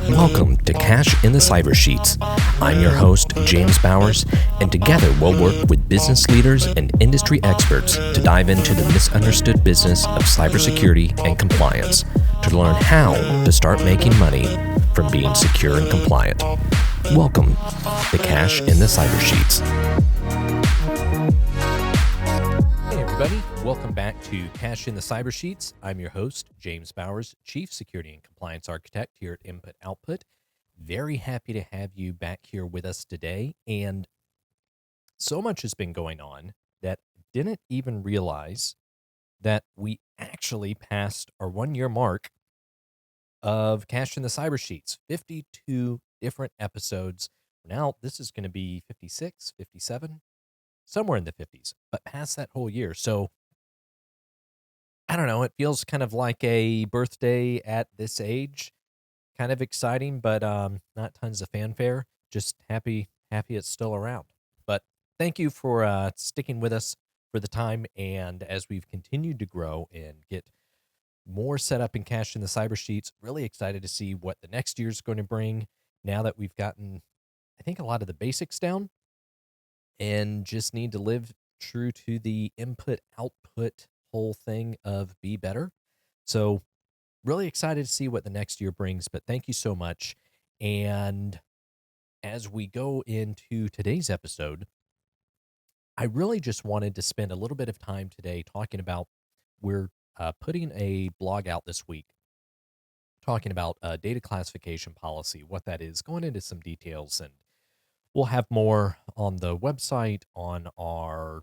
Welcome to Cash in the Cyber Sheets. I'm your host, James Bowers, and together we'll work with business leaders and industry experts to dive into the misunderstood business of cybersecurity and compliance to learn how to start making money from being secure and compliant. Welcome to Cash in the Cyber Sheets. Hey everybody, welcome back to Cash in the Cyber Sheets. I'm your host, James Bowers, Chief Security and Compliance Architect here at Input Output. Very happy to have you back here with us today. And so much has been going on that I didn't even realize that we actually passed our 1-year mark of Cash in the Cyber Sheets. 52 different episodes. Now, this is going to be 56, 57, somewhere in the 50s, but past that whole year. So, I don't know, it feels kind of like a birthday at this age. Kind of exciting, but not tons of fanfare. Just happy it's still around. But thank you for sticking with us for the time. And as we've continued to grow and get more set up in Cash in the Cyber Sheets, really excited to see what the next year's going to bring now that we've gotten, I think, a lot of the basics down and just need to live true to the input-output whole thing of be better. So really excited to see what the next year brings, but thank you so much. And as we go into today's episode, I really just wanted to spend a little bit of time today talking about, we're putting a blog out this week talking about data classification policy, what that is, going into some details, and we'll have more on the website, on our,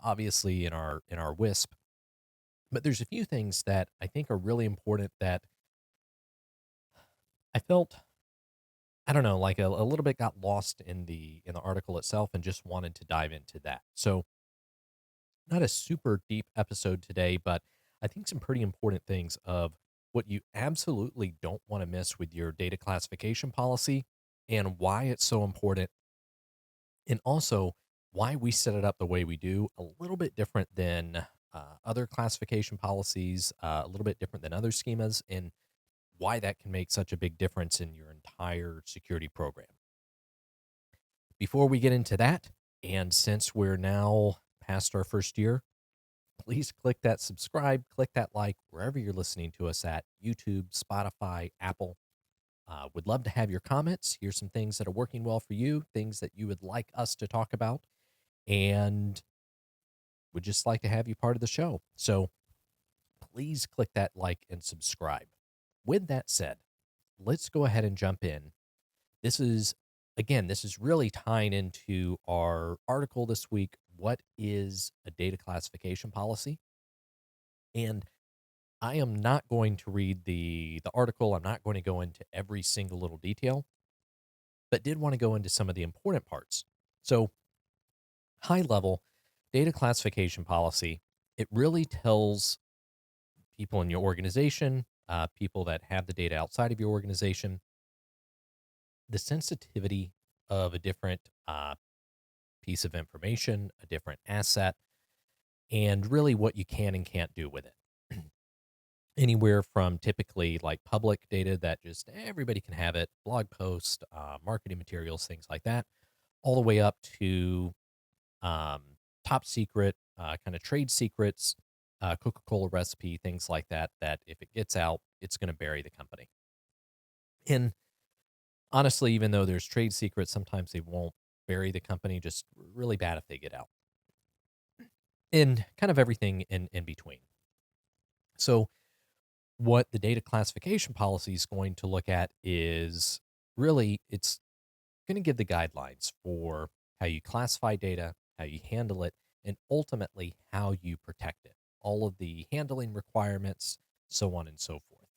obviously in our WISP. But there's a few things that I think are really important that I felt, I don't know, like a little bit got lost in the article itself, and just wanted to dive into that. So not a super deep episode today, but I think some pretty important things of what you absolutely don't want to miss with your data classification policy and why it's so important, and also why we set it up the way we do, a little bit different than other classification policies, a little bit different than other schemas, and why that can make such a big difference in your entire security program. Before we get into that, and since we're now past our first year, please click that subscribe, click that like, wherever you're listening to us at, YouTube, Spotify, Apple. Would love to have your comments. Here's some things that are working well for you, things that you would like us to talk about, and would just like to have you part of the show. So please click that like and subscribe. With that said, let's go ahead and jump in. This is really tying into our article this week. What is a data classification policy? And I am not going to read the article. I'm not going to go into every single little detail, but did want to go into some of the important parts. So high level, data classification policy, it really tells people in your organization, people that have the data outside of your organization, the sensitivity of a different piece of information, a different asset, and really what you can and can't do with it. Anywhere from typically like public data that just everybody can have it, blog posts, marketing materials, things like that, all the way up to top secret, kind of trade secrets, Coca-Cola recipe, things like that, that if it gets out, it's going to bury the company. And honestly, even though there's trade secrets, sometimes they won't bury the company, just really bad if they get out. And kind of everything in between. So what the data classification policy is going to look at is really, it's going to give the guidelines for how you classify data, how you handle it, and ultimately how you protect it. All of the handling requirements, so on and so forth.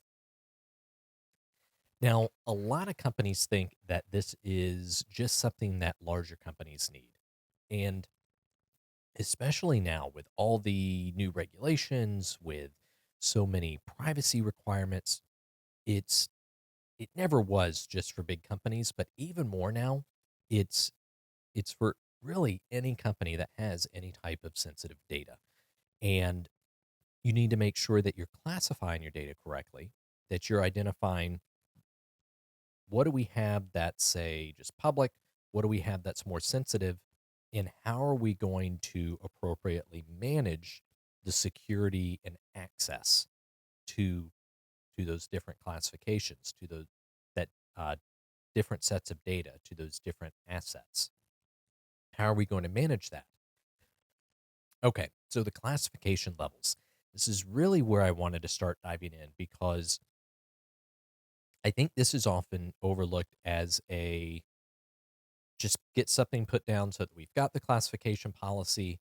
Now, a lot of companies think that this is just something that larger companies need. And especially now with all the new regulations, with so many privacy requirements, it never was just for big companies, but even more now, it's for really any company that has any type of sensitive data. And you need to make sure that you're classifying your data correctly, that you're identifying What do we have that's, say, just public? What do we have that's more sensitive? And how are we going to appropriately manage the security and access to those different classifications, to those that different sets of data, to those different assets? How are we going to manage that? Okay, so the classification levels. This is really where I wanted to start diving in because I think this is often overlooked as a just get something put down so that we've got the classification policy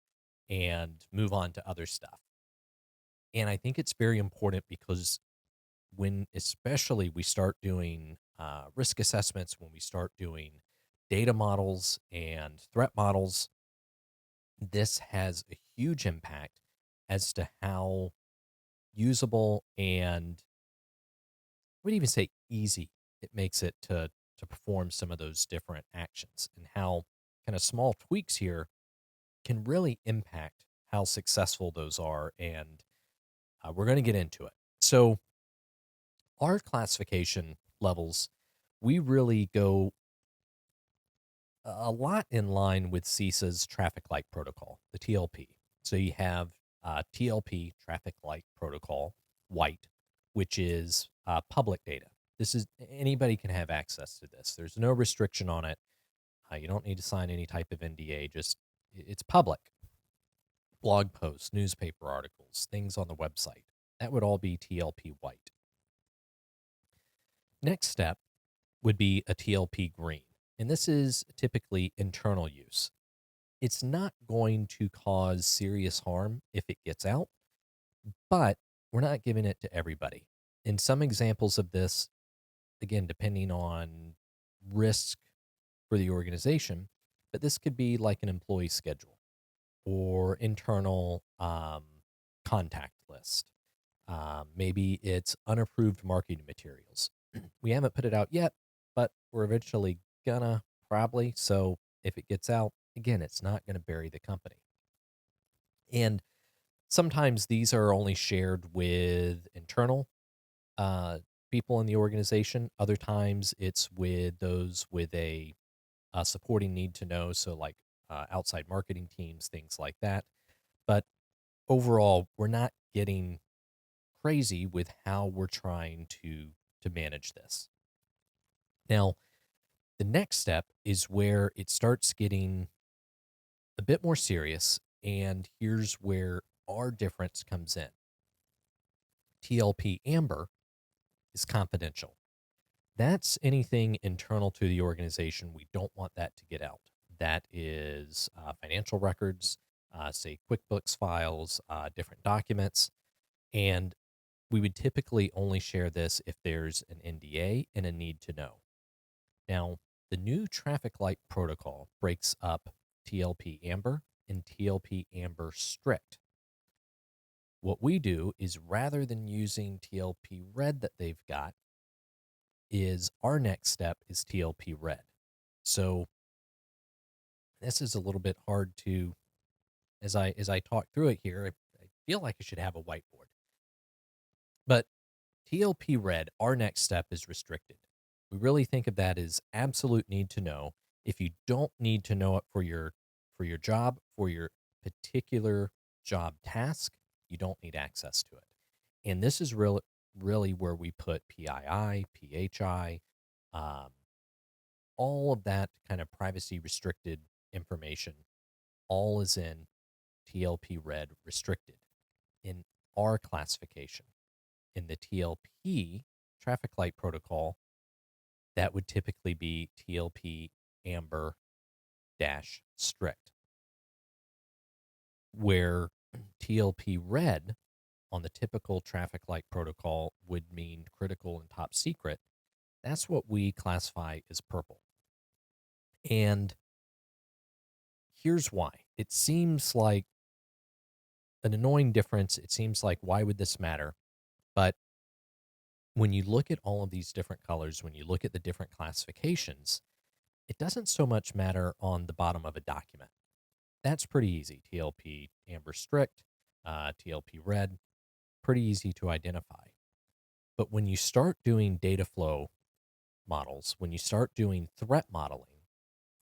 and move on to other stuff. And I think it's very important because when, especially, we start doing risk assessments, when we start doing data models and threat models, this has a huge impact as to how usable and I would even say easy it makes it to perform some of those different actions and how kind of small tweaks here can really impact how successful those are. And we're going to get into it. So, our classification levels, we really go a lot in line with CISA's traffic light protocol, the TLP. So, you have TLP, traffic light protocol, white, which is public data. This is anybody can have access to this. There's no restriction on it. You don't need to sign any type of NDA. Just it's public. Blog posts, newspaper articles, things on the website. That would all be TLP white. Next step would be a TLP green. And this is typically internal use. It's not going to cause serious harm if it gets out, but we're not giving it to everybody. In some examples of this, again, depending on risk for the organization, but this could be like an employee schedule or internal contact list. Maybe it's unapproved marketing materials. We haven't put it out yet, but we're eventually gonna probably. So if it gets out, again, it's not going to bury the company. And sometimes these are only shared with internal people in the organization. Other times it's with those with a supporting need to know. So, like outside marketing teams, things like that. But overall, we're not getting crazy with how we're trying to manage this. Now, the next step is where it starts getting a bit more serious, and here's where our difference comes in. TLP Amber is confidential. That's anything internal to the organization. We don't want that to get out. That is financial records, say QuickBooks files, different documents, and we would typically only share this if there's an NDA and a need to know. Now, the new traffic light protocol breaks up TLP Amber and TLP Amber Strict. What we do is rather than using TLP Red that they've got, is our next step is TLP Red. So this is a little bit hard to, as I talk through it here, I feel like I should have a whiteboard. But TLP Red, our next step is restricted. We really think of that as absolute need to know. If you don't need to know it for your job, for your particular job task, you don't need access to it. And this is really where we put PII, PHI, um, all of that kind of privacy restricted information, all is in TLP Red restricted in our classification. In the TLP traffic light protocol, that would typically be TLP Amber dash strict, where TLP Red on the typical traffic light protocol would mean critical and top secret. That's what we classify as purple. And here's why. It seems like an annoying difference. It seems like, why would this matter? But when you look at all of these different colors, when you look at the different classifications, it doesn't so much matter on the bottom of a document. That's pretty easy. TLP Amber Strict, TLP Red, pretty easy to identify. But when you start doing data flow models, when you start doing threat modeling,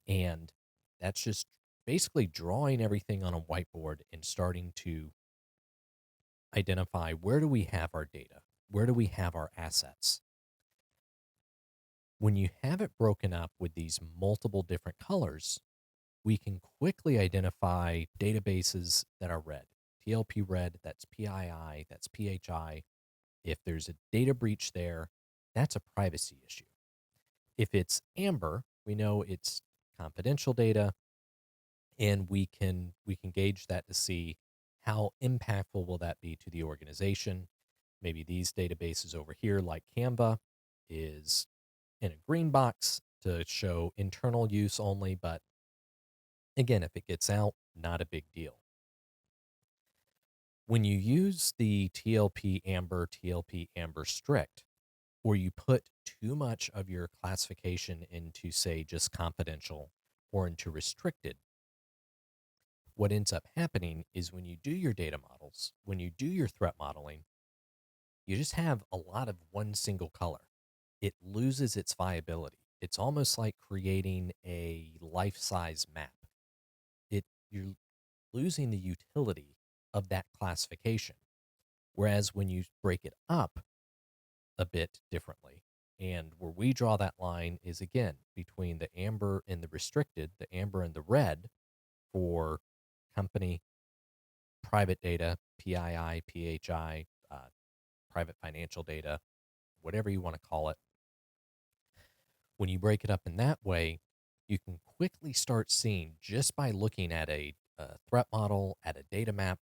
and that's just basically drawing everything on a whiteboard and starting to identify where do we have our data? Where do we have our assets? When you have it broken up with these multiple different colors, we can quickly identify databases that are red. TLP red, that's PII, that's PHI. If there's a data breach there, that's a privacy issue. If it's amber, we know it's confidential data, and we can gauge that to see how impactful will that be to the organization. Maybe these databases over here, like Canva, is in a green box to show internal use only, but again, if it gets out, not a big deal. When you use the TLP Amber Strict, or you put too much of your classification into, say, just confidential or into restricted, what ends up happening is when you do your data models, when you do your threat modeling, you just have a lot of one single color. It loses its viability. It's almost like creating a life-size map. You're losing the utility of that classification. Whereas when you break it up a bit differently, and where we draw that line is again between the amber and the restricted, the amber and the red for company private data, PII, PHI, private financial data, whatever you want to call it. When you break it up in that way, you can quickly start seeing just by looking at a threat model, at a data map,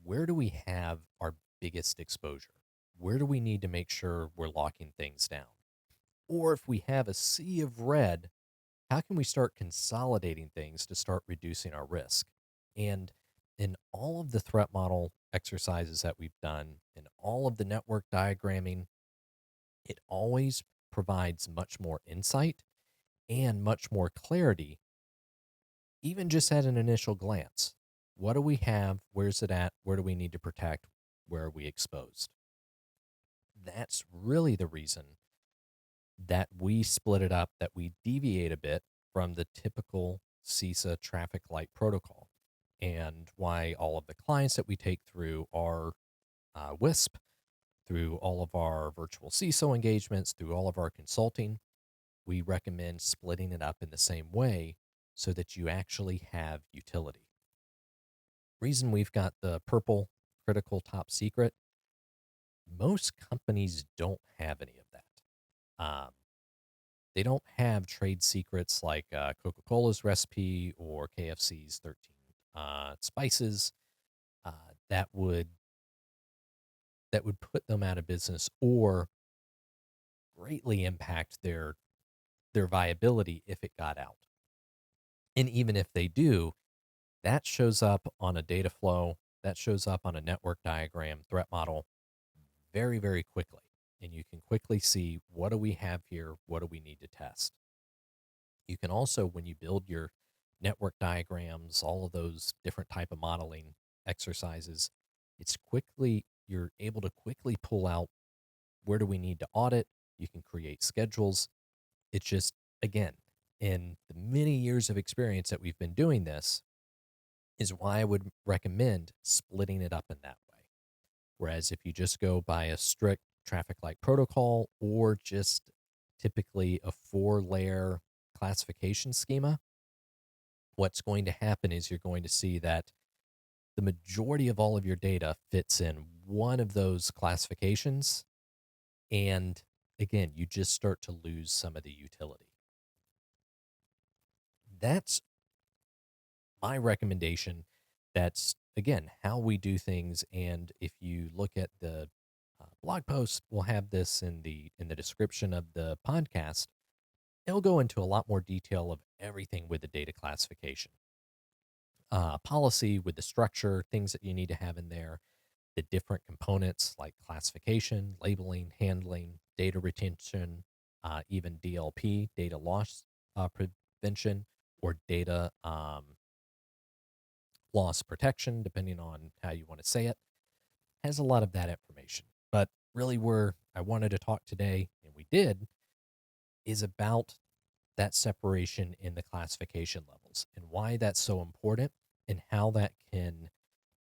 where do we have our biggest exposure? Where do we need to make sure we're locking things down? Or if we have a sea of red, how can we start consolidating things to start reducing our risk? And in all of the threat model exercises that we've done, in all of the network diagramming, it always provides much more insight and much more clarity, even just at an initial glance. What do we have? Where's it at? Where do we need to protect? Where are we exposed? That's really the reason that we split it up, that we deviate a bit from the typical CISA traffic light protocol, and why all of the clients that we take through our WISP, through all of our virtual CISO engagements, through all of our consulting, we recommend splitting it up in the same way so that you actually have utility. Reason we've got the purple critical top secret, most companies don't have any of that. They don't have trade secrets like Coca-Cola's recipe or KFC's 13 spices uh, that would put them out of business or greatly impact their viability if it got out. And even if they do, that shows up on a data flow, that shows up on a network diagram, threat model very, very quickly. And you can quickly see, what do we have here? What do we need to test? You can also, when you build your network diagrams, all of those different type of modeling exercises, you're able to quickly pull out, where do we need to audit? You can create schedules. It's just, again, in the many years of experience that we've been doing this, is why I would recommend splitting it up in that way. Whereas if you just go by a strict traffic light protocol, or just typically a 4-layer classification schema, what's going to happen is you're going to see that the majority of all of your data fits in one of those classifications. And again, you just start to lose some of the utility. That's my recommendation. That's, again, how we do things. And if you look at the blog post, we'll have this in the description of the podcast. It'll go into a lot more detail of everything with the data classification. Policy with the structure, things that you need to have in there, the different components like classification, labeling, handling, data retention, even DLP, data loss prevention, or data loss protection, depending on how you want to say it, has a lot of that information. But really, where I wanted to talk today, and we did, is about that separation in the classification levels and why that's so important and how that can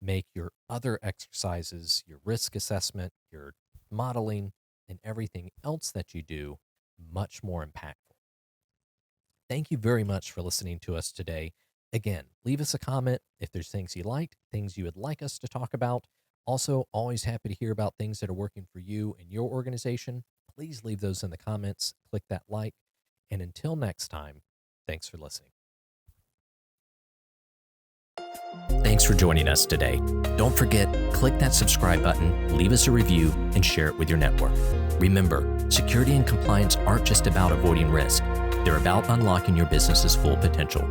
make your other exercises, your risk assessment, your modeling, and everything else that you do much more impactful. Thank you very much for listening to us today. Again, leave us a comment if there's things you liked, things you would like us to talk about. Also, always happy to hear about things that are working for you and your organization. Please leave those in the comments, click that like, and until next time, thanks for listening. Thanks for joining us today. Don't forget, click that subscribe button, leave us a review, and share it with your network. Remember, security and compliance aren't just about avoiding risk. They're about unlocking your business's full potential.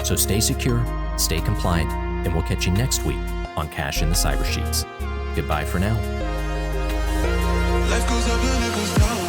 So stay secure, stay compliant, and we'll catch you next week on Cash in the Cyber Sheets. Goodbye for now. Life goes up and it goes down.